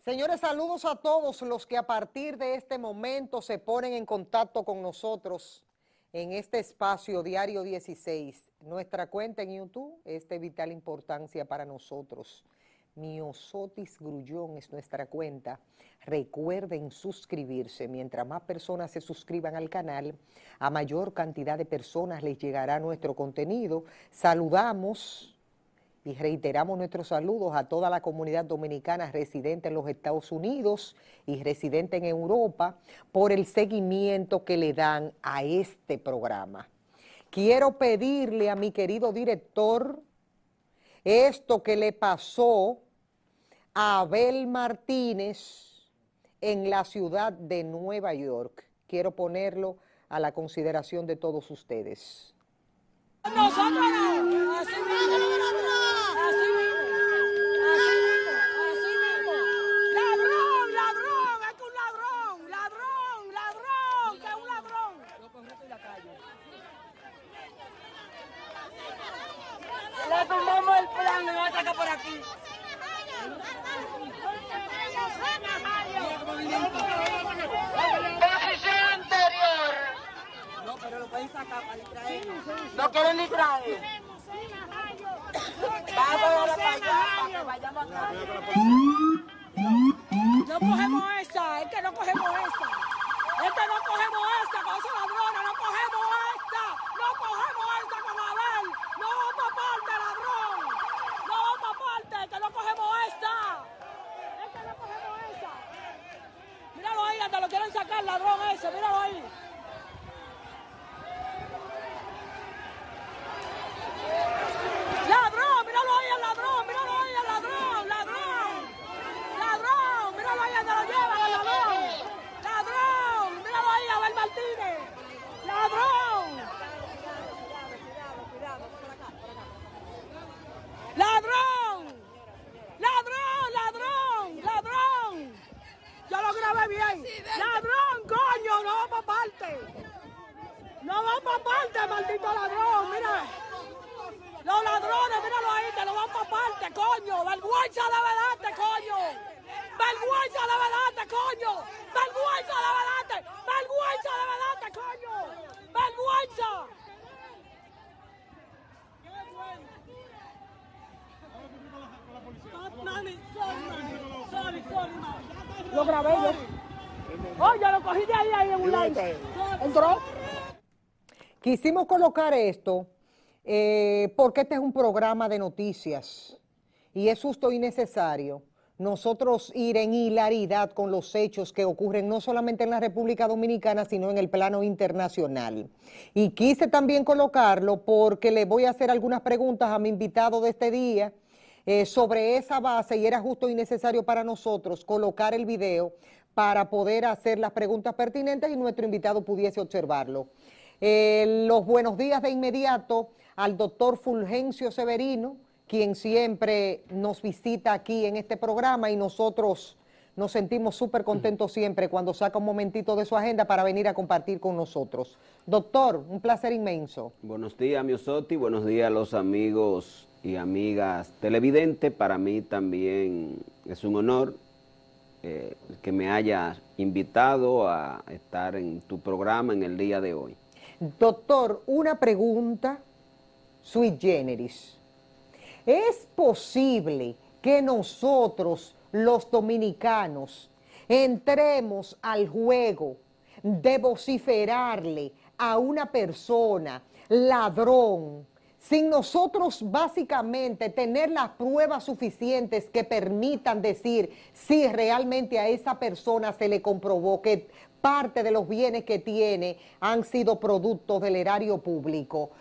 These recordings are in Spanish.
Señores, saludos a todos los que a partir de este momento se ponen en contacto con nosotros en este espacio Diario 16. Nuestra cuenta en YouTube es de vital importancia para nosotros. Miosotis Grullón es nuestra cuenta. Recuerden suscribirse. Mientras más personas se suscriban al canal, a mayor cantidad de personas les llegará nuestro contenido. Saludamos y reiteramos nuestros saludos a toda la comunidad dominicana residente en los Estados Unidos y residente en Europa por el seguimiento que le dan a este programa. Quiero pedirle a mi querido director esto que le pasó a Abel Martínez en la ciudad de Nueva York. Quiero ponerlo a la consideración de todos ustedes. Nosotros no, así mismo, así mismo, así mismo. Ladrón, ladrón, es que un ladrón, ladrón, ladrón, que es un ladrón. Lo correcto en la calle. Le tomamos el plan, me va a sacar por aquí. Posición anterior. No, pero lo pueden sacar para distraernos. No quieren distraer. Vamos ahora para allá, para que vayamos acá. No cogemos esa, es que no cogemos esa. Es que no cogemos esta con esos ladrones, no cogemos esta. No cogemos esta con Abel. No vamos para parte, ladrón. No vamos para parte, que no cogemos esta. Es que no cogemos esa. Míralo ahí, hasta lo quieren sacar, ladrón ese, míralo ahí. ¡Ladrón! ¡Míralo ahí al ladrón! ¡Míralo ahí al ladrón! ¡Ladrón! ¡Ladrón! ¡Míralo ahí donde lo llevan al ladrón! ¡Ladrón! ¡Míralo ahí a Abel Martínez! ¡Ladrón! ¡Ladrón! ¡Ladrón! ¡Ladrón! ¡Ladrón! Yo lo grabé bien. ¡Ladrón, coño! ¡No va para parte! ¡No va para parte, maldito ladrón! ¡Mira! Los ladrones, míralo ahí, que no van para parte, coño. Vergüenza debe darte, coño. Vergüenza debe darte, coño. Vergüenza debe darte. Vergüenza debe darte, coño. Vergüenza. Mami, sorry, mami. Lo grabé yo. Oye, lo cogí de ahí en un live. Entró. Quisimos colocar esto porque este es un programa de noticias y es justo y necesario nosotros ir en hilaridad con los hechos que ocurren no solamente en la República Dominicana, sino en el plano internacional. Y quise también colocarlo porque le voy a hacer algunas preguntas a mi invitado de este día sobre esa base, y era justo y necesario para nosotros colocar el video para poder hacer las preguntas pertinentes y nuestro invitado pudiese observarlo. Los buenos días de inmediato al doctor Fulgencio Severino, quien siempre nos visita aquí en este programa, y nosotros nos sentimos súper contentos siempre cuando saca un momentito de su agenda para venir a compartir con nosotros. Doctor, un placer inmenso. Buenos días, Miosotis, buenos días a los amigos y amigas televidentes. Para mí también es un honor que me hayas invitado a estar en tu programa en el día de hoy. Doctor, una pregunta sui generis. ¿Es posible que nosotros, los dominicanos, entremos al juego de vociferarle a una persona ladrón sin nosotros básicamente tener las pruebas suficientes que permitan decir si realmente a esa persona se le comprobó que parte de los bienes que tiene han sido productos del erario público?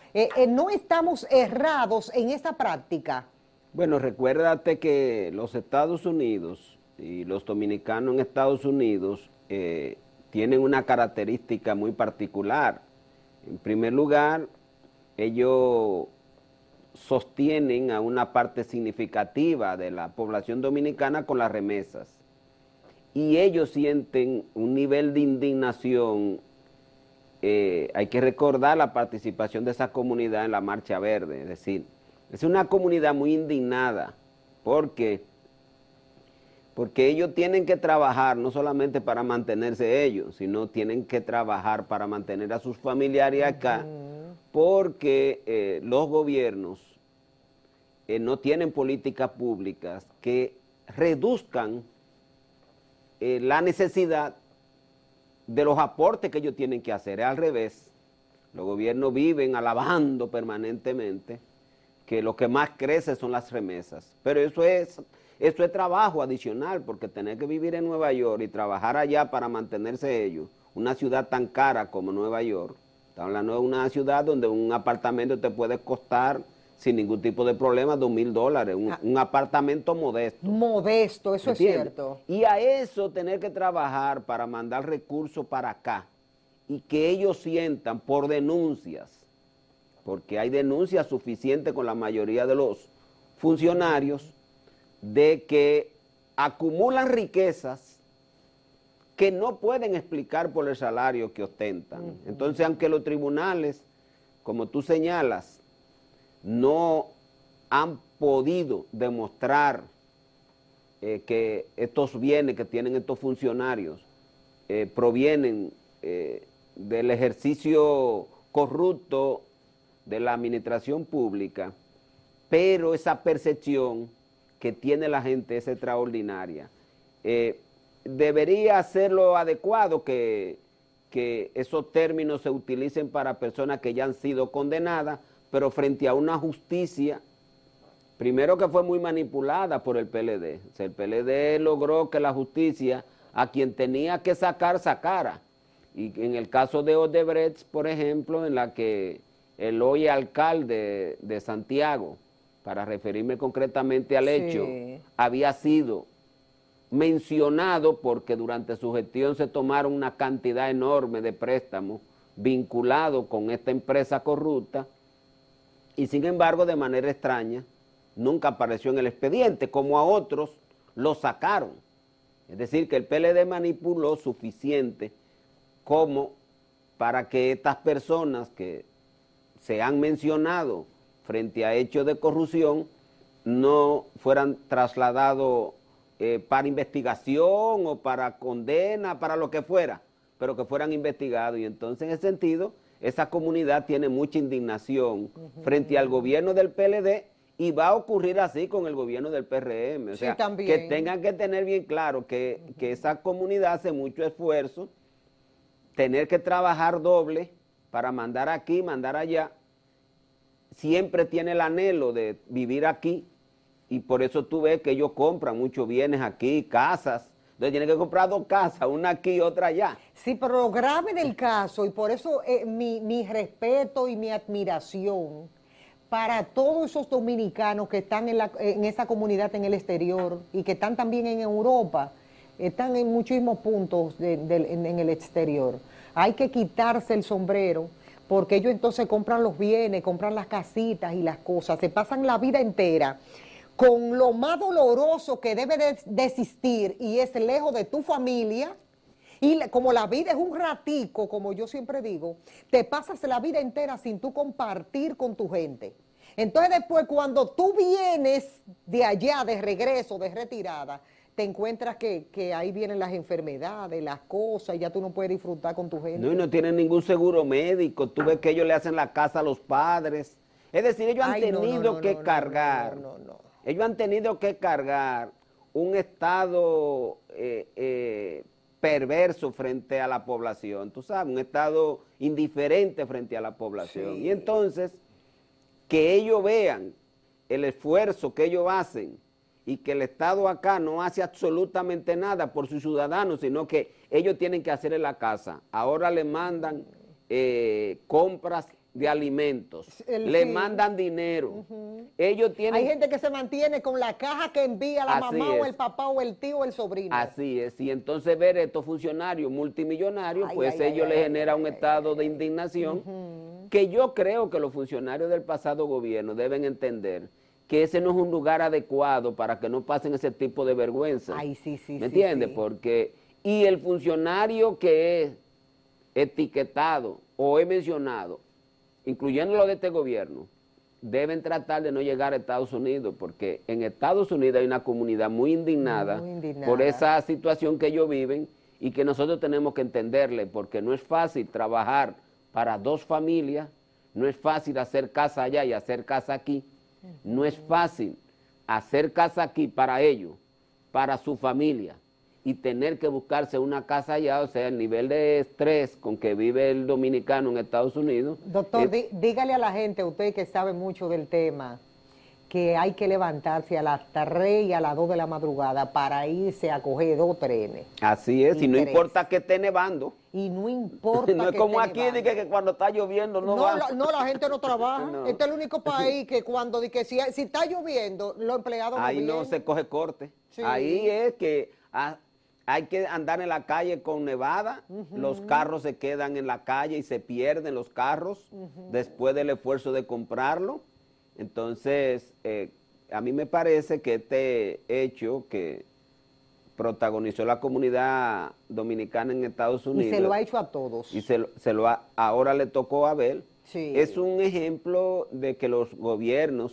¿No estamos errados en esa práctica? Bueno, recuérdate que los Estados Unidos y los dominicanos en Estados Unidos tienen una característica muy particular. En primer lugar, ellos sostienen a una parte significativa de la población dominicana con las remesas. Y ellos sienten un nivel de indignación. Hay que recordar la participación de esa comunidad en la Marcha Verde, es decir, es una comunidad muy indignada porque porque ellos tienen que trabajar no solamente para mantenerse ellos, sino tienen que trabajar para mantener a sus familiares acá, porque los gobiernos no tienen políticas públicas que reduzcan la necesidad de los aportes que ellos tienen que hacer. Es al revés. Los gobiernos viven alabando permanentemente que lo que más crece son las remesas. Pero eso es trabajo adicional, porque tener que vivir en Nueva York y trabajar allá para mantenerse ellos, una ciudad tan cara como Nueva York, estamos hablando de una ciudad donde un apartamento te puede costar sin ningún tipo de problema $2,000, un apartamento modesto. Modesto, eso es cierto. Y a eso tener que trabajar para mandar recursos para acá y que ellos sientan por denuncias, porque hay denuncias suficientes con la mayoría de los funcionarios de que acumulan riquezas que no pueden explicar por el salario que ostentan. Entonces, aunque los tribunales, como tú señalas, no han podido demostrar que estos bienes que tienen estos funcionarios provienen del ejercicio corrupto de la administración pública, pero esa percepción que tiene la gente es extraordinaria. Debería ser lo adecuado que esos términos se utilicen para personas que ya han sido condenadas, pero frente a una justicia, primero que fue muy manipulada por el PLD. O sea, el PLD logró que la justicia a quien tenía que sacar, sacara. Y en el caso de Odebrecht, por ejemplo, en la que el hoy alcalde de Santiago, para referirme concretamente al hecho, había sido mencionado porque durante su gestión se tomaron una cantidad enorme de préstamos vinculados con esta empresa corrupta, y sin embargo, de manera extraña, nunca apareció en el expediente, como a otros lo sacaron. Es decir, que el PLD manipuló suficiente como para que estas personas que se han mencionado frente a hechos de corrupción no fueran trasladados para investigación o para condena, para lo que fuera, pero que fueran investigados. Y entonces, en ese sentido, esa comunidad tiene mucha indignación frente al gobierno del PLD, y va a ocurrir así con el gobierno del PRM. O sea, que tengan que tener bien claro que esa comunidad hace mucho esfuerzo, tener que trabajar doble para mandar aquí, mandar allá, siempre tiene el anhelo de vivir aquí, y por eso tú ves que ellos compran muchos bienes aquí, casas. Entonces tienen que comprar 2 casas, una aquí y otra allá. Sí, pero lo grave del caso, y por eso mi respeto y mi admiración para todos esos dominicanos que están en esa comunidad en el exterior y que están también en Europa, están en muchísimos puntos en el exterior. Hay que quitarse el sombrero, porque ellos entonces compran los bienes, compran las casitas y las cosas, se pasan la vida entera con lo más doloroso que debe de existir, y es lejos de tu familia. Y como la vida es un ratico, como yo siempre digo, te pasas la vida entera sin tú compartir con tu gente. Entonces después, cuando tú vienes de allá, de regreso, de retirada, te encuentras que ahí vienen las enfermedades, las cosas, y ya tú no puedes disfrutar con tu gente. No, y no tienen ningún seguro médico. Tú ves que ellos le hacen la casa a los padres. Es decir, ellos han tenido que cargar. Ellos han tenido que cargar un estado perverso frente a la población, tú sabes, un estado indiferente frente a la población. Sí. Y entonces, que ellos vean el esfuerzo que ellos hacen y que el Estado acá no hace absolutamente nada por sus ciudadanos, sino que ellos tienen que hacer en la casa. Ahora le mandan compras de alimentos, le mandan dinero. Ellos tienen... Hay gente que se mantiene con la caja que envía la mamá o el papá o el tío o el sobrino. Así es, y entonces ver estos funcionarios multimillonarios, pues ellos les genera un estado de indignación, que yo creo que los funcionarios del pasado gobierno deben entender que ese no es un lugar adecuado para que no pasen ese tipo de vergüenza. ¿Me entiendes? Porque, y el funcionario que es etiquetado o he mencionado, incluyendo lo de este gobierno, deben tratar de no llegar a Estados Unidos, porque en Estados Unidos hay una comunidad muy indignada por esa situación que ellos viven y que nosotros tenemos que entenderle, porque no es fácil trabajar para dos familias, no es fácil hacer casa allá y hacer casa aquí, no es fácil hacer casa aquí para ellos, para su familia, y tener que buscarse una casa allá, o sea, el nivel de estrés con que vive el dominicano en Estados Unidos. Doctor, dígale a la gente, usted que sabe mucho del tema, que hay que levantarse a las 3 y a las 2 de la madrugada para irse a coger 2 trenes. Así es, y no 3. importa que esté nevando. Y no importa no es que como esté aquí, de que cuando está lloviendo no va. No, la gente no trabaja. No. Este es el único país que cuando si está lloviendo, los empleados ahí no no se coge corte. Sí. Ahí es que hay que andar en la calle con nevada, los carros se quedan en la calle y se pierden los carros después del esfuerzo de comprarlo. Entonces, a mí me parece que este hecho que protagonizó la comunidad dominicana en Estados Unidos. Y se lo ha hecho a todos. Y ahora le tocó a Abel. Sí. Es un ejemplo de que los gobiernos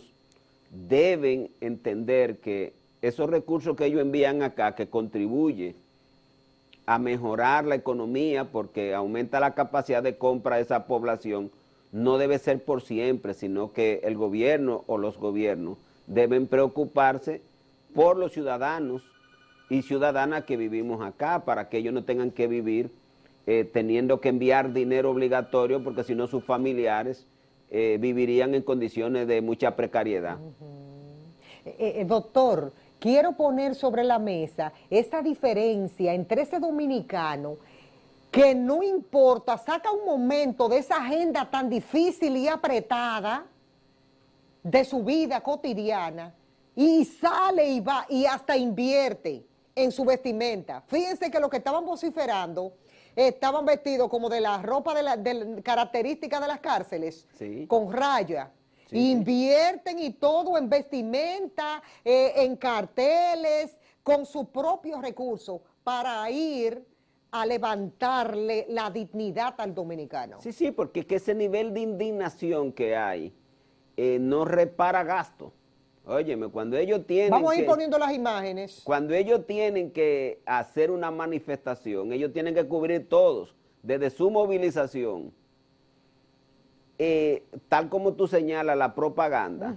deben entender que esos recursos que ellos envían acá, que contribuyen a mejorar la economía porque aumenta la capacidad de compra de esa población, no debe ser por siempre, sino que el gobierno o los gobiernos deben preocuparse por los ciudadanos y ciudadanas que vivimos acá, para que ellos no tengan que vivir teniendo que enviar dinero obligatorio, porque si no sus familiares vivirían en condiciones de mucha precariedad. Doctor, quiero poner sobre la mesa esa diferencia entre ese dominicano que no importa, saca un momento de esa agenda tan difícil y apretada de su vida cotidiana y sale y va y hasta invierte en su vestimenta. Fíjense que los que estaban vociferando estaban vestidos como de la ropa de característica de las cárceles, Sí. con raya. Sí, Invierten y todo en vestimenta, en carteles, con sus propios recursos para ir a levantarle la dignidad al dominicano. Sí, sí, porque es que ese nivel de indignación que hay no repara gasto. Óyeme, cuando ellos tienen Vamos a ir poniendo las imágenes. Cuando ellos tienen que hacer una manifestación, ellos tienen que cubrir todos, desde su movilización, tal como tú señalas, la propaganda,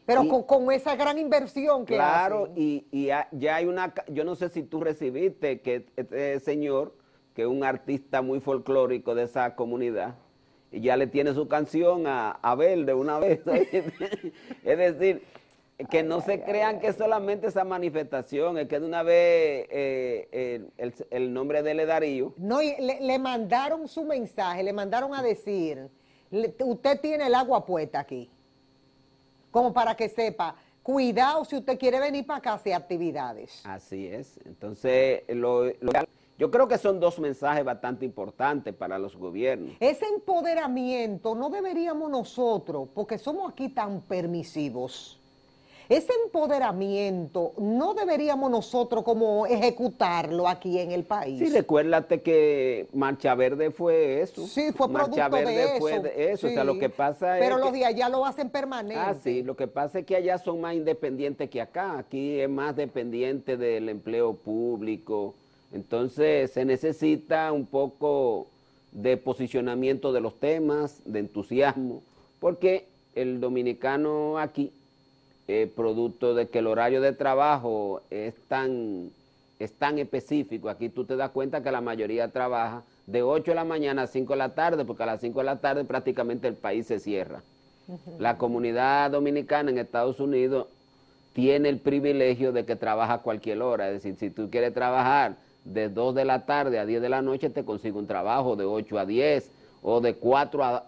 Pero y, con esa gran inversión que claro, hacen. ya hay una, yo no sé si tú recibiste que este señor, que es un artista muy folclórico de esa comunidad, y ya le tiene su canción a Abel de una vez. Es decir, que no se crean que solamente esa manifestación, es que de una vez el nombre de él es Darío. No, y le mandaron su mensaje, le mandaron a decir, usted tiene el agua puesta aquí, como para que sepa, cuidado si usted quiere venir para acá a hacer actividades. Así es. Entonces, yo creo que son dos mensajes bastante importantes para los gobiernos. Ese empoderamiento no deberíamos nosotros, porque somos aquí tan permisivos, ese empoderamiento no deberíamos nosotros como ejecutarlo aquí en el país. Sí, recuérdate que Marcha Verde fue eso. Sí, fue Marcha producto Verde de eso. fue de eso. Sí. O sea, lo que pasa Pero es los que, de allá lo hacen permanente. Ah, sí, lo que pasa es que allá son más independientes que acá. Aquí es más dependiente del empleo público. Entonces se necesita un poco de posicionamiento de los temas, de entusiasmo, porque el dominicano aquí, producto de que el horario de trabajo es tan específico, aquí tú te das cuenta que la mayoría trabaja de 8 de la mañana a 5 de la tarde, porque a las 5 de la tarde prácticamente el país se cierra. La comunidad dominicana en Estados Unidos tiene el privilegio de que trabaja a cualquier hora, es decir, si tú quieres trabajar de 2 de la tarde a 10 de la noche, te consigue un trabajo de 8 a 10, o de 4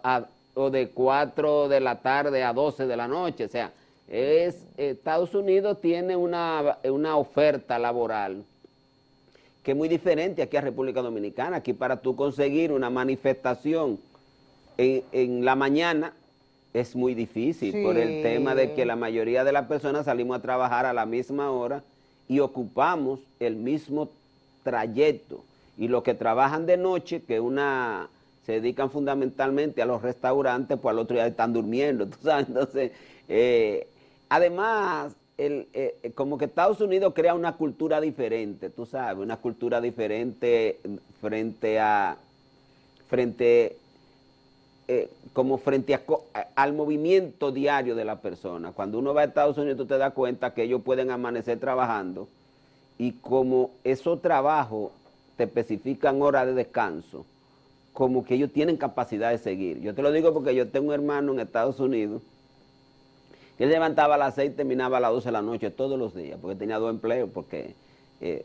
de la tarde a 12 de la noche, o sea, Estados Unidos tiene una oferta laboral que es muy diferente aquí a República Dominicana. Aquí para tú conseguir una manifestación en la mañana es muy difícil, Sí. por el tema de que la mayoría de las personas salimos a trabajar a la misma hora y ocupamos el mismo trayecto. Y los que trabajan de noche, que se dedican fundamentalmente a los restaurantes, pues al otro día están durmiendo, tú sabes. Entonces, además, como que Estados Unidos crea una cultura diferente, tú sabes, una cultura diferente frente al movimiento diario de la persona. Cuando uno va a Estados Unidos, tú te das cuenta que ellos pueden amanecer trabajando y como esos trabajos te especifican horas de descanso, como que ellos tienen capacidad de seguir. Yo te lo digo porque yo tengo un hermano en Estados Unidos que él levantaba a las 6 y terminaba a las 12 de la noche todos los días, porque tenía 2 empleos, porque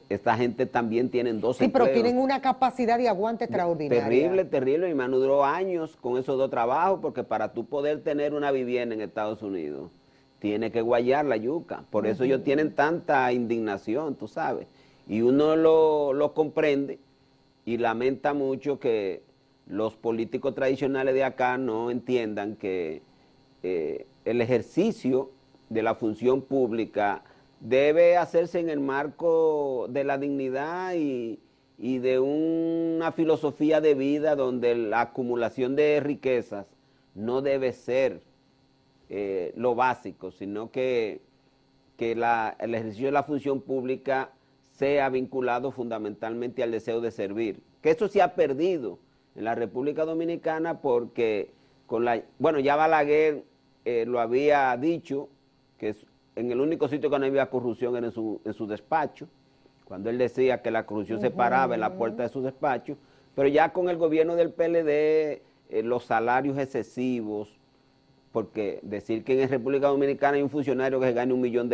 esta gente también tienen 2 empleos. Sí, pero tienen una capacidad de aguante extraordinaria. Terrible, terrible. Mi hermano duró años con esos 2 trabajos, porque para tú poder tener una vivienda en Estados Unidos, tienes que guayar la yuca. Por eso ellos tienen tanta indignación, tú sabes. Y uno lo comprende y lamenta mucho que los políticos tradicionales de acá no entiendan que el ejercicio de la función pública debe hacerse en el marco de la dignidad y de una filosofía de vida donde la acumulación de riquezas no debe ser lo básico, sino que el ejercicio de la función pública sea vinculado fundamentalmente al deseo de servir. Que eso se ha perdido en la República Dominicana porque bueno, ya Balaguer lo había dicho, que en el único sitio que no había corrupción era en su despacho, cuando él decía que la corrupción se paraba en la puerta de su despacho, pero ya con el gobierno del PLD, los salarios excesivos, porque decir que en República Dominicana hay un funcionario que se gane $1 millón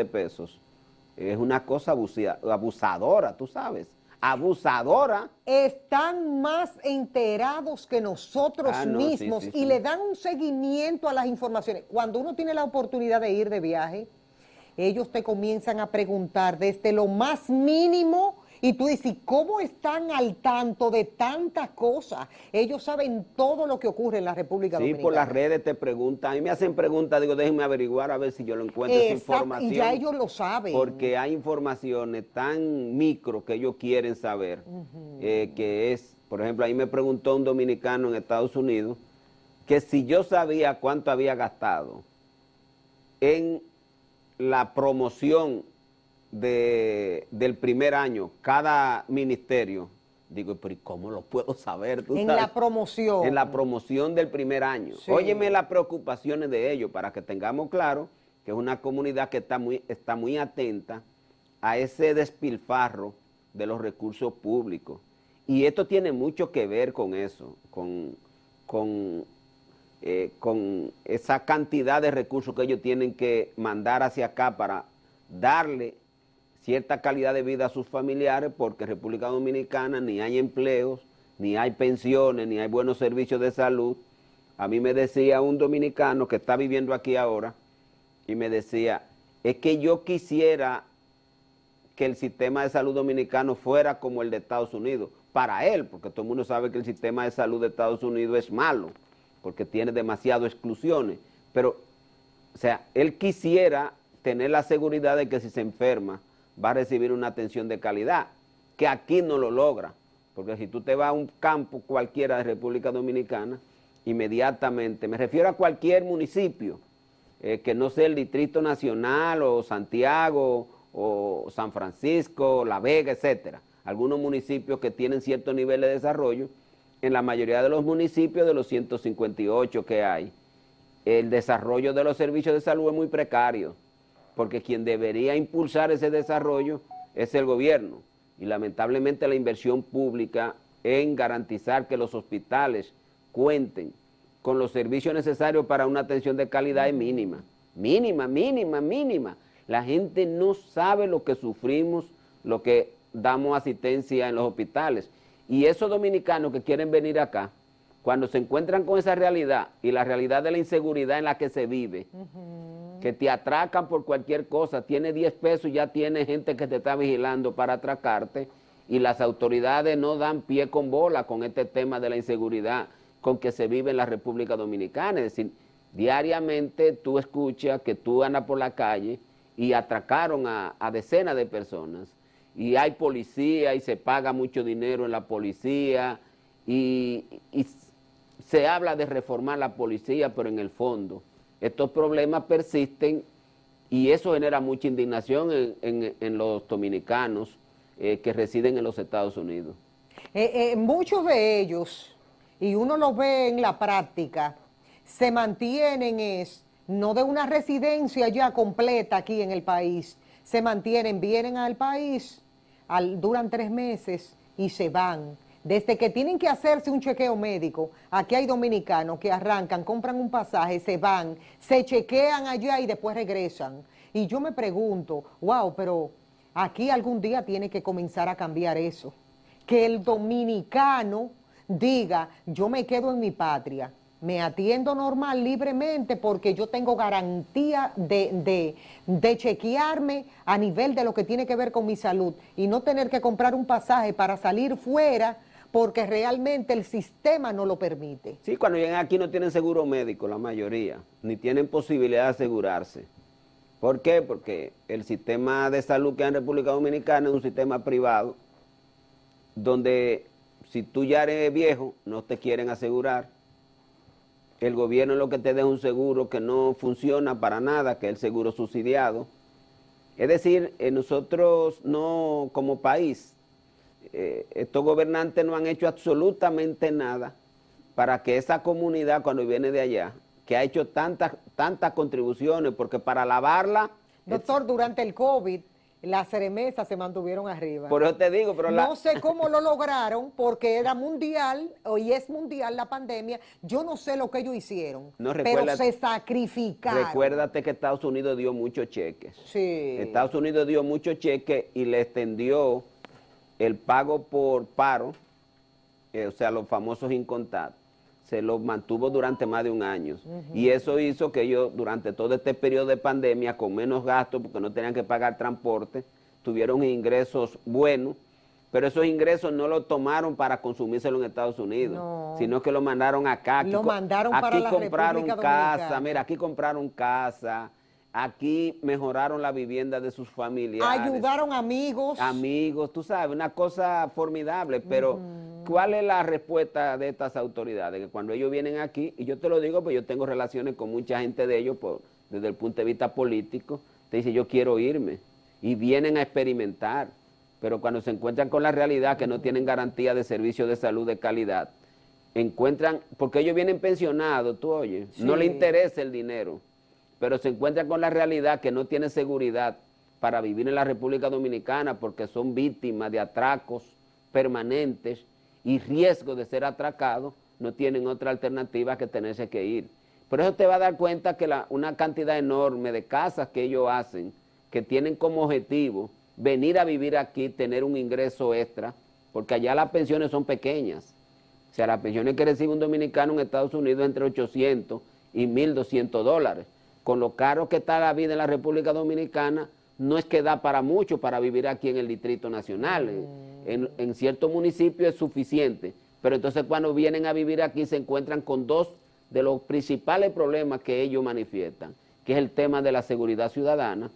es una cosa abusadora, tú sabes. Abusadora. Están más enterados que nosotros mismos sí. y le dan un seguimiento a las informaciones. Cuando uno tiene la oportunidad de ir de viaje, ellos te comienzan a preguntar desde lo más mínimo y tú dices, ¿cómo están al tanto de tantas cosas? Ellos saben todo lo que ocurre en la República Dominicana. Sí, por las redes te preguntan, a mí me hacen preguntas, digo, déjenme averiguar a ver si yo lo encuentro esa información. Y ya ellos lo saben. Porque hay informaciones tan micro que ellos quieren saber, que es, por ejemplo, ahí me preguntó un dominicano en Estados Unidos, que si yo sabía cuánto había gastado en la promoción del primer año, cada ministerio, digo, pero ¿y cómo lo puedo saber? ¿Tú en sabes? la promoción. En la promoción del primer año. Sí. Óyeme las preocupaciones de ellos, para que tengamos claro que es una comunidad que está muy atenta a ese despilfarro de los recursos públicos. Y esto tiene mucho que ver con eso, con esa cantidad de recursos que ellos tienen que mandar hacia acá para darle cierta calidad de vida a sus familiares, porque en República Dominicana ni hay empleos, ni hay pensiones, ni hay buenos servicios de salud. A mí me decía un dominicano que está viviendo aquí ahora, y me decía, es que yo quisiera que el sistema de salud dominicano fuera como el de Estados Unidos, para él, porque todo el mundo sabe que el sistema de salud de Estados Unidos es malo, porque tiene demasiadas exclusiones, pero, o sea, él quisiera tener la seguridad de que si se enferma, va a recibir una atención de calidad, que aquí no lo logra, porque si tú te vas a un campo cualquiera de República Dominicana, inmediatamente, me refiero a cualquier municipio, que no sea el Distrito Nacional, o Santiago, o San Francisco, La Vega, etcétera, algunos municipios que tienen cierto nivel de desarrollo, en la mayoría de los municipios de los 158 que hay, el desarrollo de los servicios de salud es muy precario, porque quien debería impulsar ese desarrollo es el gobierno, y lamentablemente la inversión pública en garantizar que los hospitales cuenten con los servicios necesarios para una atención de calidad es mínima, mínima. La gente no sabe lo que sufrimos, lo que damos asistencia en los hospitales, y esos dominicanos que quieren venir acá, cuando se encuentran con esa realidad y la realidad de la inseguridad en la que se vive, que te atracan por cualquier cosa, tiene 10 pesos y ya tiene gente que te está vigilando para atracarte, y las autoridades no dan pie con bola con este tema de la inseguridad con que se vive en la República Dominicana. Es decir, diariamente tú escuchas que tú andas por la calle y atracaron a decenas de personas, y hay policía y se paga mucho dinero en la policía, y se habla de reformar la policía, pero en el fondo estos problemas persisten y eso genera mucha indignación en los dominicanos que residen en los Estados Unidos. Muchos de ellos, y uno los ve en la práctica, se mantienen no de una residencia ya completa aquí en el país, se mantienen, vienen al país, duran 3 meses y se van. Desde que tienen que hacerse un chequeo médico, aquí hay dominicanos que arrancan, compran un pasaje, se van, se chequean allá y después regresan. Y yo me pregunto, wow, pero aquí algún día tiene que comenzar a cambiar eso. Que el dominicano diga, yo me quedo en mi patria, me atiendo normal, libremente, porque yo tengo garantía de chequearme a nivel de lo que tiene que ver con mi salud y no tener que comprar un pasaje para salir fuera porque realmente el sistema no lo permite. Sí, cuando llegan aquí no tienen seguro médico, la mayoría, ni tienen posibilidad de asegurarse. ¿Por qué? Porque el sistema de salud que hay en República Dominicana es un sistema privado, donde si tú ya eres viejo, no te quieren asegurar. El gobierno lo que te da es un seguro que no funciona para nada, que es el seguro subsidiado. Es decir, nosotros no, como país, estos gobernantes no han hecho absolutamente nada para que esa comunidad, cuando viene de allá, que ha hecho tantas contribuciones, porque para lavarla... Doctor, durante el COVID, las remesas se mantuvieron arriba. Por eso te digo, pero no sé cómo lo lograron, porque era mundial, hoy es mundial la pandemia, yo no sé lo que ellos hicieron, pero se sacrificaron. Recuérdate que Estados Unidos dio muchos cheques. Sí. Estados Unidos dio muchos cheques y le extendió el pago por paro, o sea, los famosos incontados, se los mantuvo durante más de un año. Y eso hizo que ellos, durante todo este periodo de pandemia, con menos gastos, porque no tenían que pagar transporte, tuvieron ingresos buenos, pero esos ingresos no los tomaron para consumírselo en Estados Unidos, sino que lo mandaron acá. Lo mandaron para la compraron República casa, Dominicana. mira, aquí compraron casa, aquí mejoraron la vivienda de sus familiares. Ayudaron amigos. Amigos, tú sabes, una cosa formidable, pero ¿cuál es la respuesta de estas autoridades? Que cuando ellos vienen aquí, y yo te lo digo, pues yo tengo relaciones con mucha gente de ellos desde el punto de vista político, te dice yo quiero irme, y vienen a experimentar, pero cuando se encuentran con la realidad que no tienen garantía de servicios de salud de calidad, encuentran, porque ellos vienen pensionados, tú oyes, no les interesa el dinero, pero se encuentran con la realidad que no tienen seguridad para vivir en la República Dominicana porque son víctimas de atracos permanentes y riesgo de ser atracados, no tienen otra alternativa que tenerse que ir. Por eso te vas a dar cuenta que una cantidad enorme de casas que ellos hacen, que tienen como objetivo venir a vivir aquí, tener un ingreso extra, porque allá las pensiones son pequeñas. O sea, las pensiones que recibe un dominicano en Estados Unidos entre 800 y 1.200 dólares. Con lo caro que está la vida en la República Dominicana, no es que da para mucho para vivir aquí en el Distrito Nacional. En ciertos municipios es suficiente, pero entonces cuando vienen a vivir aquí se encuentran con dos de los principales problemas que ellos manifiestan, que es el tema de la seguridad ciudadana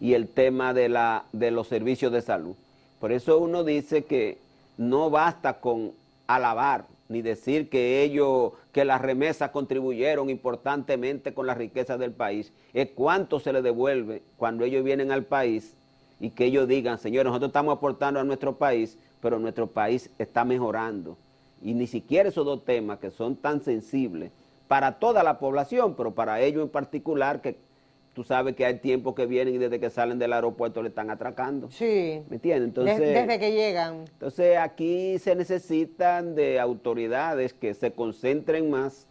y el tema de los servicios de salud. Por eso uno dice que no basta con alabar ni decir que las remesas contribuyeron importantemente con la riqueza del país, es cuánto se les devuelve cuando ellos vienen al país y que ellos digan, señores, nosotros estamos aportando a nuestro país, pero nuestro país está mejorando. Y ni siquiera esos dos temas que son tan sensibles para toda la población, pero para ellos en particular, que tú sabes que hay tiempos que vienen y desde que salen del aeropuerto le están atracando. Sí. ¿Me entiendes? Entonces, desde que llegan. Entonces aquí se necesitan de autoridades que se concentren más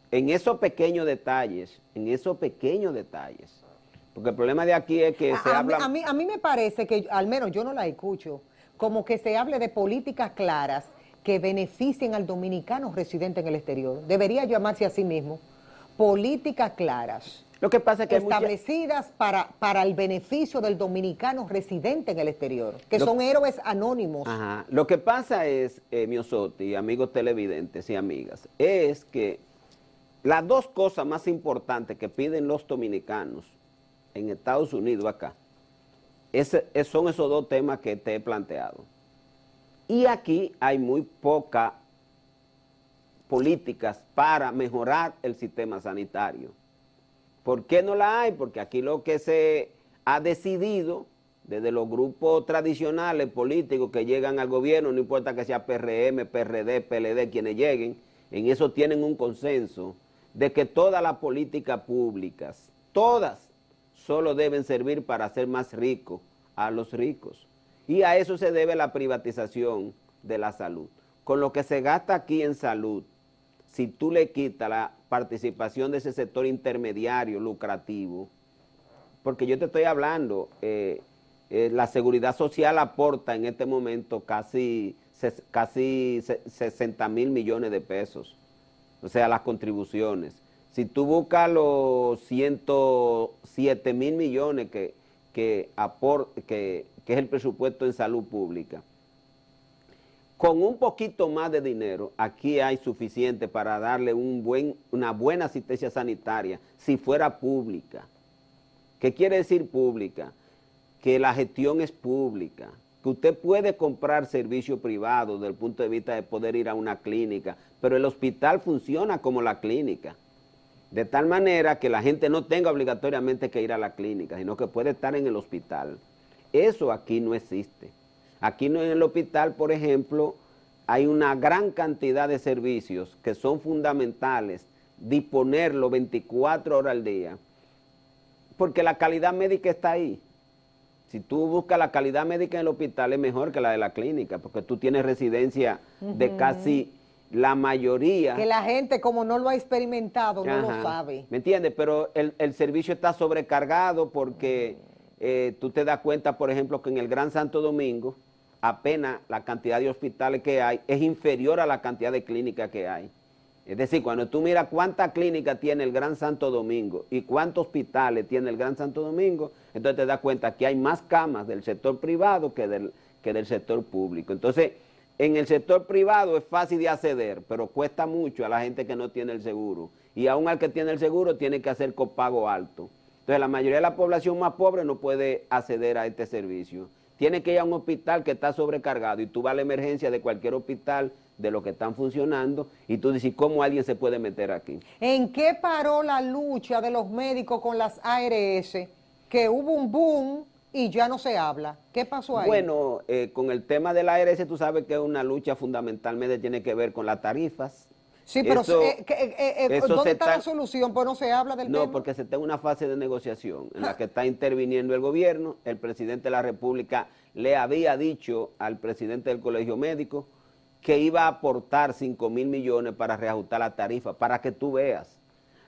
en esos pequeños detalles, Porque el problema de aquí es que se habla... A mí me parece que, al menos yo no la escucho, como que se hable de políticas claras que beneficien al dominicano residente en el exterior. Debería llamarse a sí mismo políticas claras. Lo que pasa es que establecidas para el beneficio del dominicano residente en el exterior, que son héroes anónimos. Ajá. Lo que pasa es, Miosotti, amigos televidentes y amigas, es que las dos cosas más importantes que piden los dominicanos en Estados Unidos acá, son esos dos temas que te he planteado. Y aquí hay muy poca políticas para mejorar el sistema sanitario. ¿Por qué no la hay? Porque aquí lo que se ha decidido desde los grupos tradicionales políticos que llegan al gobierno, no importa que sea PRM, PRD, PLD, quienes lleguen, en eso tienen un consenso de que todas las políticas públicas, todas, solo deben servir para hacer más ricos a los ricos. Y a eso se debe la privatización de la salud. Con lo que se gasta aquí en salud, si tú le quitas la participación de ese sector intermediario lucrativo, porque yo te estoy hablando, la seguridad social aporta en este momento casi 60.000 millones de pesos, o sea, las contribuciones. Si tú buscas los 107.000 millones que es el presupuesto en salud pública, con un poquito más de dinero, aquí hay suficiente para darle una buena asistencia sanitaria, si fuera pública. ¿Qué quiere decir pública? Que la gestión es pública, que usted puede comprar servicio privado desde el punto de vista de poder ir a una clínica, pero el hospital funciona como la clínica, de tal manera que la gente no tenga obligatoriamente que ir a la clínica, sino que puede estar en el hospital. Eso aquí no existe. Aquí no, en el hospital, por ejemplo, hay una gran cantidad de servicios que son fundamentales disponerlo 24 horas al día, porque la calidad médica está ahí. Si tú buscas la calidad médica en el hospital es mejor que la de la clínica, porque tú tienes residencia de casi la mayoría. Que la gente, como no lo ha experimentado, no lo sabe. ¿Me entiendes? Pero el servicio está sobrecargado porque tú te das cuenta, por ejemplo, que en el Gran Santo Domingo apenas la cantidad de hospitales que hay es inferior a la cantidad de clínicas que hay. Es decir, cuando tú miras cuántas clínicas tiene el Gran Santo Domingo y cuántos hospitales tiene el Gran Santo Domingo, entonces te das cuenta que hay más camas del sector privado que del sector público. Entonces, en el sector privado es fácil de acceder, pero cuesta mucho a la gente que no tiene el seguro. Y aún al que tiene el seguro tiene que hacer copago alto. Entonces, la mayoría de la población más pobre no puede acceder a este servicio. Tiene que ir a un hospital que está sobrecargado y tú vas a la emergencia de cualquier hospital de los que están funcionando y tú dices, ¿cómo alguien se puede meter aquí? ¿En qué paró la lucha de los médicos con las ARS? Que hubo un boom y ya no se habla. ¿Qué pasó ahí? Bueno, con el tema de la ARS tú sabes que es una lucha fundamentalmente tiene que ver con las tarifas. Sí, pero ¿dónde está la solución? Pues no se habla del tema. No, porque se está en una fase de negociación en la que está interviniendo el gobierno. El presidente de la República le había dicho al presidente del Colegio Médico que iba a aportar 5.000 millones para reajustar la tarifa, para que tú veas.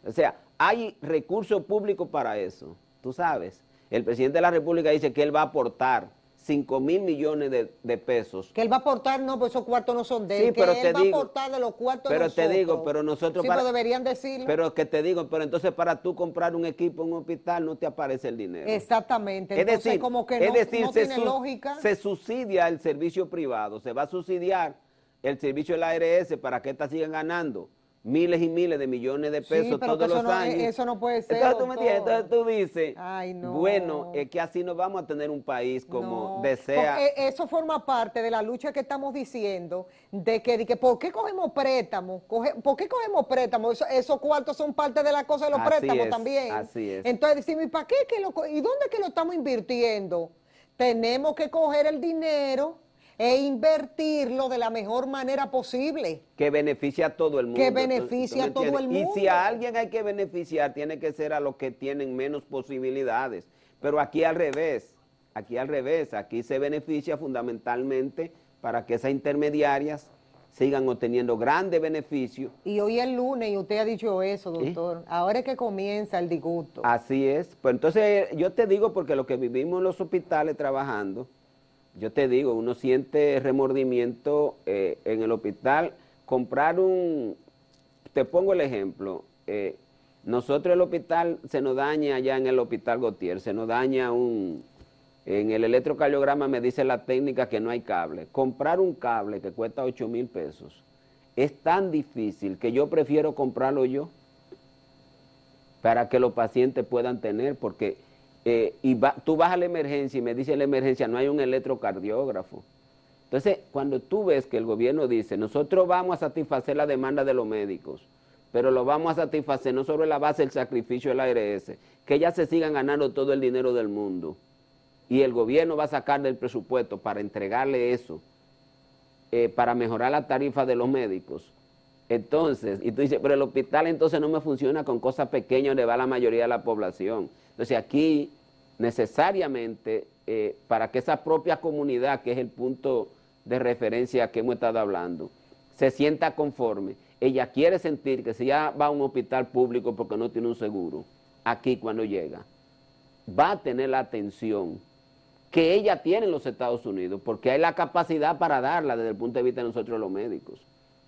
O sea, hay recursos públicos para eso, tú sabes. El presidente de la República dice que él va a aportar 5.000 millones de pesos. Que él va a aportar, no, pues esos cuartos no son de él, sí, que pero él va a aportar de los cuartos de nosotros. Pero te digo, pero nosotros... Sí, pero deberían decirlo. Pero que te digo, pero entonces para tú comprar un equipo en un hospital no te aparece el dinero. Exactamente, entonces decir, como que no tiene lógica. Se subsidia el servicio privado, se va a subsidiar el servicio de la ARS para que éstas sigan ganando miles y miles de millones de pesos todos los años. Eso no puede ser. Entonces tú me entiendes, entonces tú dices, ay, no. Bueno, es que así no vamos a tener un país como desea. Porque eso forma parte de la lucha que estamos diciendo, de que ¿por qué cogemos préstamos? ¿Por qué cogemos préstamos? Esos cuartos son parte de la cosa de los préstamos también. Así es. Entonces decimos, ¿y para qué? ¿Y dónde es que lo estamos invirtiendo? Tenemos que coger el dinero e invertirlo de la mejor manera posible. Que beneficie a todo el mundo. Que beneficie a todo el mundo. Y si a alguien hay que beneficiar, tiene que ser a los que tienen menos posibilidades. Pero aquí al revés, aquí se beneficia fundamentalmente para que esas intermediarias sigan obteniendo grandes beneficios. Y hoy es lunes y usted ha dicho eso, doctor. Ahora es que comienza el disgusto. Así es. Pues entonces yo te digo, porque lo que vivimos en los hospitales trabajando, yo te digo, uno siente remordimiento en el hospital. Te pongo el ejemplo, nosotros el hospital se nos daña allá en el hospital Gautier, se nos daña en el electrocardiograma me dice la técnica que no hay cable. Comprar un cable que cuesta 8.000 pesos es tan difícil que yo prefiero comprarlo yo para que los pacientes puedan tener, porque... tú vas a la emergencia y me dice la emergencia, no hay un electrocardiógrafo. Entonces, cuando tú ves que el gobierno dice, nosotros vamos a satisfacer la demanda de los médicos, pero lo vamos a satisfacer no sobre la base del sacrificio de la ARS, que ellas se sigan ganando todo el dinero del mundo, y el gobierno va a sacar del presupuesto para entregarle eso, para mejorar la tarifa de los médicos. Entonces, y tú dices, pero el hospital entonces no me funciona con cosas pequeñas donde va la mayoría de la población. Entonces aquí, necesariamente, para que esa propia comunidad, que es el punto de referencia que hemos estado hablando, se sienta conforme, ella quiere sentir que si ya va a un hospital público porque no tiene un seguro, aquí cuando llega, va a tener la atención que ella tiene en los Estados Unidos, porque hay la capacidad para darla desde el punto de vista de nosotros los médicos.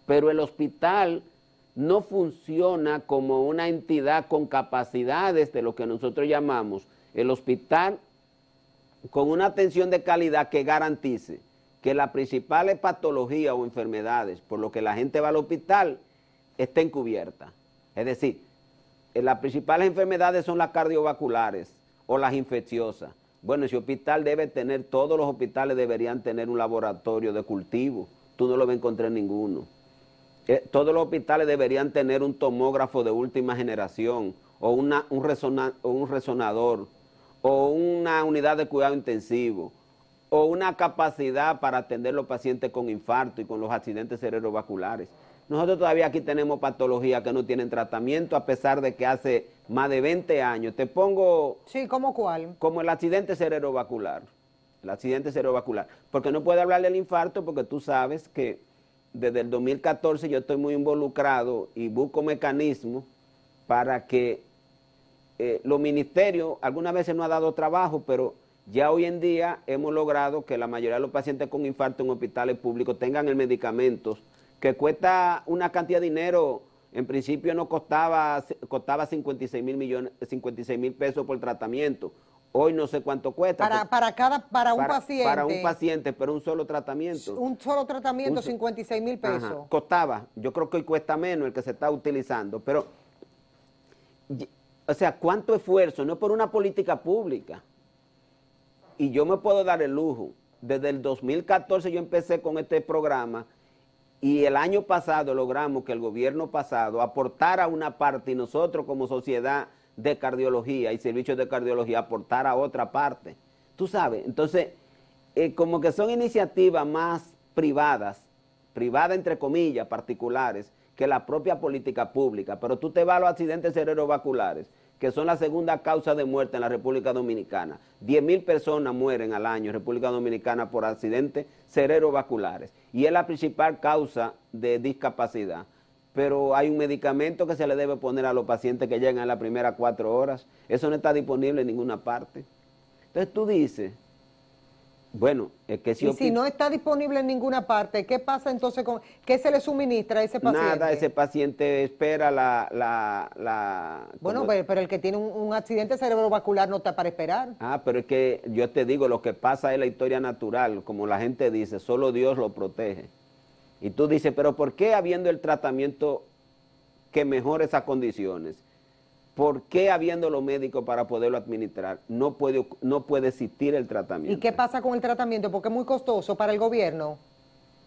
Pero el hospital no funciona como una entidad con capacidades de lo que nosotros llamamos el hospital con una atención de calidad que garantice que las principales patologías o enfermedades por lo que la gente va al hospital estén cubiertas. Es decir, las principales enfermedades son las cardiovasculares o las infecciosas. Bueno, ese hospital debe tener, todos los hospitales deberían tener un laboratorio de cultivo. Tú no lo vas a encontrar en ninguno. Todos los hospitales deberían tener un tomógrafo de última generación o un resonador o una unidad de cuidado intensivo o una capacidad para atender a los pacientes con infarto y con los accidentes cerebrovasculares. Nosotros todavía aquí tenemos patologías que no tienen tratamiento a pesar de que hace más de 20 años. Te pongo... Sí, ¿cómo cuál? Como el accidente cerebrovascular. El accidente cerebrovascular. Porque no puedo hablar del infarto porque tú sabes que desde el 2014 yo estoy muy involucrado y busco mecanismos para que los ministerios, algunas veces no ha dado trabajo, pero ya hoy en día hemos logrado que la mayoría de los pacientes con infarto en hospitales públicos tengan el medicamento que cuesta una cantidad de dinero. En principio no costaba 56,000 pesos por tratamiento. Hoy no sé cuánto cuesta. Para un paciente. Para un paciente, pero un solo tratamiento. Un solo tratamiento, 56,000 pesos. Ajá, costaba. Yo creo que hoy cuesta menos el que se está utilizando. Pero, o sea, ¿cuánto esfuerzo? No es por una política pública. Y yo me puedo dar el lujo. Desde el 2014 yo empecé con este programa y el año pasado logramos que el gobierno pasado aportara una parte y nosotros como sociedad de cardiología y servicios de cardiología aportar a otra parte. Tú sabes, entonces, como que son iniciativas más privadas entre comillas, particulares, que la propia política pública. Pero tú te vas a los accidentes cerebrovasculares, que son la segunda causa de muerte en la República Dominicana. 10,000 personas mueren al año en República Dominicana por accidentes cerebrovasculares. Y es la principal causa de discapacidad. Pero hay un medicamento que se le debe poner a los pacientes que llegan a las primeras 4 horas. Eso no está disponible en ninguna parte. Entonces tú dices, bueno, es que si no está disponible en ninguna parte, ¿qué pasa entonces con qué se le suministra a ese paciente? Nada, ese paciente espera Bueno, pero el que tiene un accidente cerebrovascular no está para esperar. Pero es que yo te digo, lo que pasa es la historia natural, como la gente dice, solo Dios lo protege. Y tú dices, pero ¿por qué habiendo el tratamiento que mejore esas condiciones? ¿Por qué habiendo los médicos para poderlo administrar? No puede existir el tratamiento. ¿Y qué pasa con el tratamiento? Porque es muy costoso para el gobierno.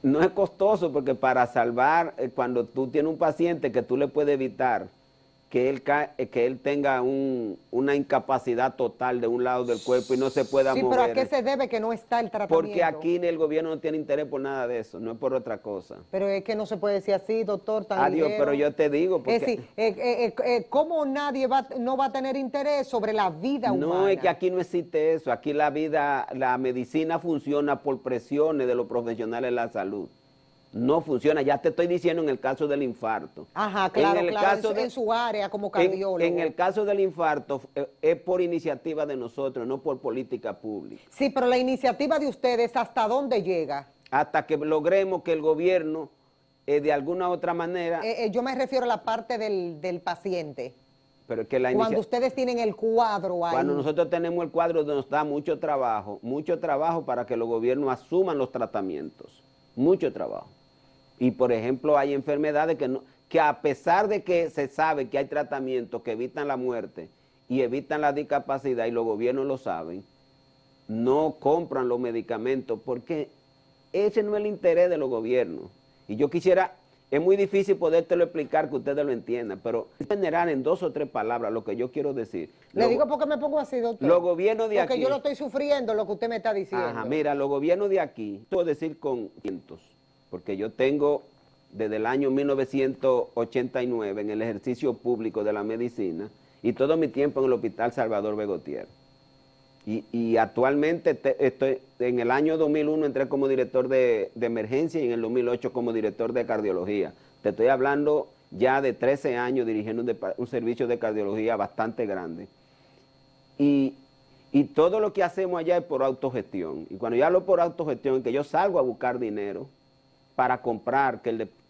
No es costoso porque para salvar, cuando tú tienes un paciente que tú le puedes evitar que él tenga una incapacidad total de un lado del cuerpo y no se pueda mover. Sí, pero ¿a qué se debe que no está el tratamiento? Porque aquí el gobierno no tiene interés por nada de eso, no es por otra cosa. Pero es que no se puede decir así, doctor, tan Adiós, ligero. pero yo te digo... Porque, es decir, ¿cómo nadie no va a tener interés sobre la vida humana? No, es que aquí no existe eso, aquí la medicina funciona por presiones de los profesionales de la salud. No funciona, ya te estoy diciendo en el caso del infarto. Ajá, claro, en su área como cardiólogo. En el caso del infarto es por iniciativa de nosotros, no por política pública. Sí, pero la iniciativa de ustedes, ¿hasta dónde llega? Hasta que logremos que el gobierno, de alguna u otra manera... yo me refiero a la parte del paciente. Pero es que cuando ustedes tienen el cuadro ahí. Cuando nosotros tenemos el cuadro, nos da mucho trabajo para que los gobiernos asuman los tratamientos. Mucho trabajo. Y por ejemplo hay enfermedades que a pesar de que se sabe que hay tratamientos que evitan la muerte y evitan la discapacidad y los gobiernos lo saben, no compran los medicamentos porque ese no es el interés de los gobiernos. Y yo quisiera, es muy difícil podértelo explicar que ustedes lo entiendan, pero en general en 2 o 3 palabras lo que yo quiero decir. Le digo porque me pongo así, doctor. Los gobiernos de aquí... Porque yo no estoy sufriendo lo que usted me está diciendo. Ajá, mira, los gobiernos de aquí, puedo decir con cientos, porque yo tengo desde el año 1989 en el ejercicio público de la medicina y todo mi tiempo en el Hospital Salvador Begotier. Y actualmente estoy, en el año 2001 entré como director de emergencia y en el 2008 como director de cardiología. Te estoy hablando ya de 13 años dirigiendo un servicio de cardiología bastante grande. Y todo lo que hacemos allá es por autogestión. Y cuando yo hablo por autogestión, es que yo salgo a buscar dinero para comprar,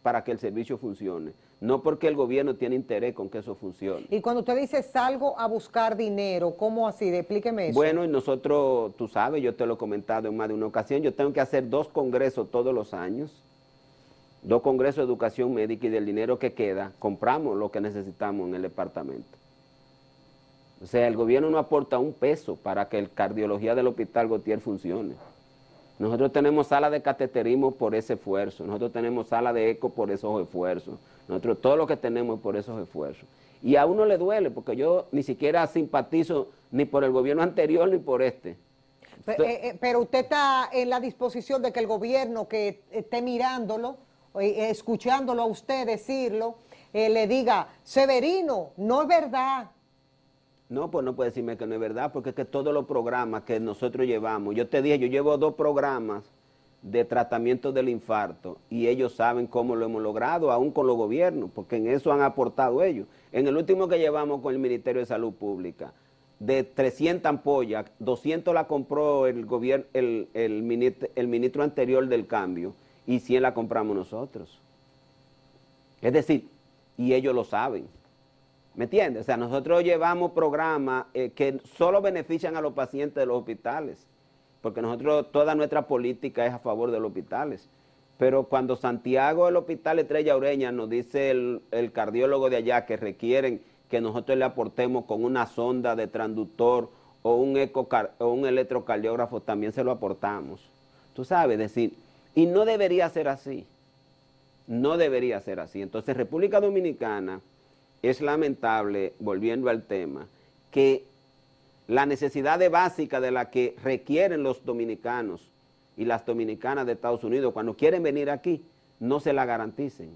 para que el servicio funcione. No porque el gobierno tiene interés con que eso funcione. Y cuando usted dice salgo a buscar dinero, ¿cómo así? Explíqueme eso. Bueno, y nosotros, tú sabes, yo te lo he comentado en más de una ocasión, yo tengo que hacer 2 congresos todos los años, 2 congresos de educación médica y del dinero que queda, compramos lo que necesitamos en el departamento. O sea, el gobierno no aporta un peso para que la cardiología del Hospital Gautier funcione. Nosotros tenemos sala de cateterismo por ese esfuerzo, nosotros tenemos sala de eco por esos esfuerzos, nosotros todo lo que tenemos por esos esfuerzos. Y a uno le duele, porque yo ni siquiera simpatizo ni por el gobierno anterior ni por este. Pero usted está en la disposición de que el gobierno que esté mirándolo, escuchándolo a usted decirlo, le diga, Severino, no es verdad. No, pues no puede decirme que no es verdad, porque es que todos los programas que nosotros llevamos, yo te dije, yo llevo 2 programas de tratamiento del infarto y ellos saben cómo lo hemos logrado, aún con los gobiernos, porque en eso han aportado ellos. En el último que llevamos con el Ministerio de Salud Pública, de 300 ampollas, 200 la compró el gobierno, el ministro anterior del cambio y 100 la compramos nosotros. Es decir, y ellos lo saben. ¿Me entiendes? O sea, nosotros llevamos programas que solo benefician a los pacientes de los hospitales, porque nosotros, toda nuestra política es a favor de los hospitales. Pero cuando Santiago, el Hospital Estrella Ureña, nos dice el cardiólogo de allá que requieren que nosotros le aportemos con una sonda de transductor o un electrocardiógrafo, también se lo aportamos. Tú sabes, decir, y no debería ser así. No debería ser así. Entonces, República Dominicana... Es lamentable, volviendo al tema, que la necesidad básica de la que requieren los dominicanos y las dominicanas de Estados Unidos cuando quieren venir aquí, no se la garanticen.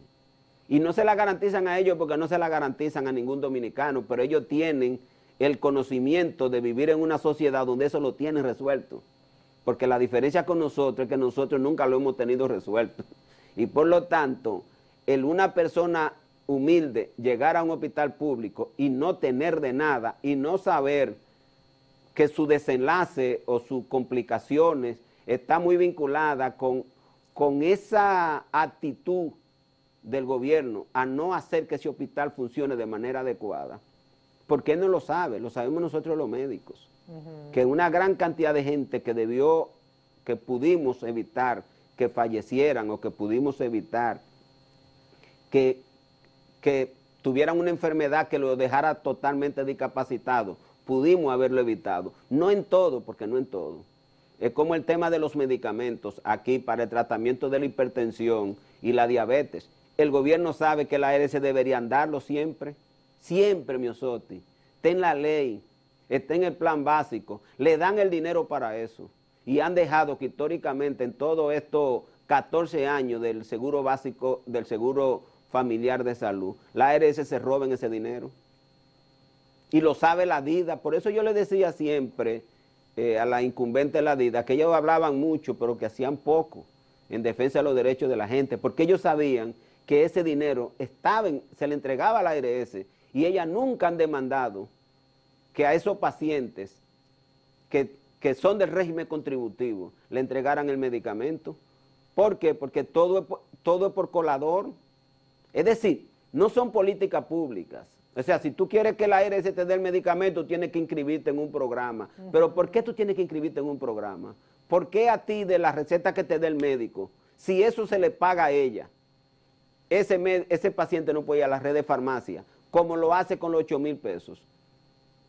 Y no se la garantizan a ellos porque no se la garantizan a ningún dominicano, pero ellos tienen el conocimiento de vivir en una sociedad donde eso lo tienen resuelto. Porque la diferencia con nosotros es que nosotros nunca lo hemos tenido resuelto. Y por lo tanto, una persona humilde llegar a un hospital público y no tener de nada y no saber que su desenlace o sus complicaciones está muy vinculada con esa actitud del gobierno a no hacer que ese hospital funcione de manera adecuada, porque él no lo sabe, lo sabemos nosotros los médicos, que una gran cantidad de gente que pudimos evitar que fallecieran o que pudimos evitar que tuvieran una enfermedad que lo dejara totalmente discapacitado, pudimos haberlo evitado. No en todo, porque no en todo. Es como el tema de los medicamentos aquí para el tratamiento de la hipertensión y la diabetes. El gobierno sabe que la ARS deberían darlo siempre, siempre, Miosotti. Está en la ley, está en el plan básico, le dan el dinero para eso. Y han dejado que históricamente en todos estos 14 años del seguro básico, del seguro familiar de salud, la ARS se roben ese dinero. Y lo sabe la DIDA. Por eso yo le decía siempre a la incumbente de la DIDA que ellos hablaban mucho, pero que hacían poco en defensa de los derechos de la gente, porque ellos sabían que ese dinero se le entregaba a la ARS y ellas nunca han demandado que a esos pacientes que son del régimen contributivo le entregaran el medicamento. ¿Por qué? Porque todo es por colador. Es decir, no son políticas públicas. O sea, si tú quieres que la ARS te dé el medicamento, tienes que inscribirte en un programa. Pero ¿por qué tú tienes que inscribirte en un programa? ¿Por qué a ti de la receta que te dé el médico, si eso se le paga a ella, ese paciente no puede ir a la red de farmacia, como lo hace con los 8,000 pesos?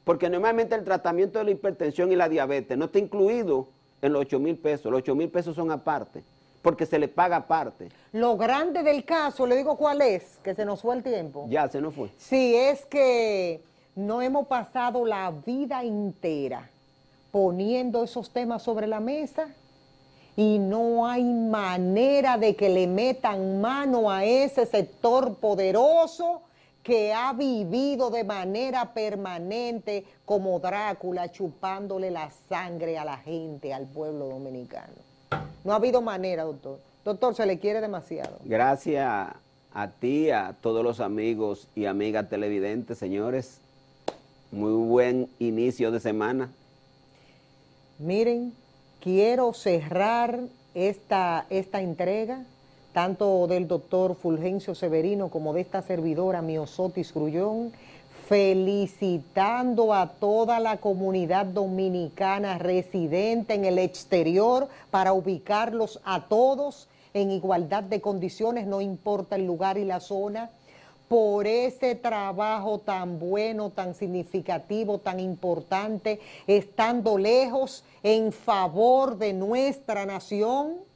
Porque normalmente el tratamiento de la hipertensión y la diabetes no está incluido en los 8,000 pesos. Los 8,000 pesos son aparte. porque se le paga aparte. Lo grande del caso, le digo cuál es, que se nos fue el tiempo. Ya, se nos fue. Sí, es que no hemos pasado la vida entera poniendo esos temas sobre la mesa y no hay manera de que le metan mano a ese sector poderoso que ha vivido de manera permanente como Drácula chupándole la sangre a la gente, al pueblo dominicano. No ha habido manera, doctor. Doctor, se le quiere demasiado. Gracias a ti, a todos los amigos y amigas televidentes, señores. Muy buen inicio de semana. Miren, quiero cerrar esta entrega, tanto del doctor Fulgencio Severino como de esta servidora Miosotis Grullón, felicitando a toda la comunidad dominicana residente en el exterior para ubicarlos a todos en igualdad de condiciones, no importa el lugar y la zona, por ese trabajo tan bueno, tan significativo, tan importante, estando lejos en favor de nuestra nación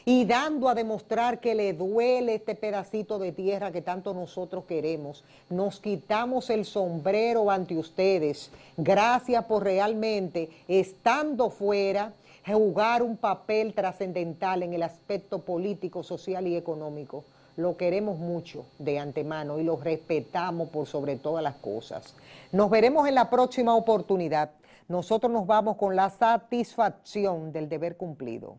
y dando a demostrar que le duele este pedacito de tierra que tanto nosotros queremos. Nos quitamos el sombrero ante ustedes. Gracias por realmente, estando fuera, jugar un papel trascendental en el aspecto político, social y económico. Lo queremos mucho de antemano y lo respetamos por sobre todas las cosas. Nos veremos en la próxima oportunidad. Nosotros nos vamos con la satisfacción del deber cumplido.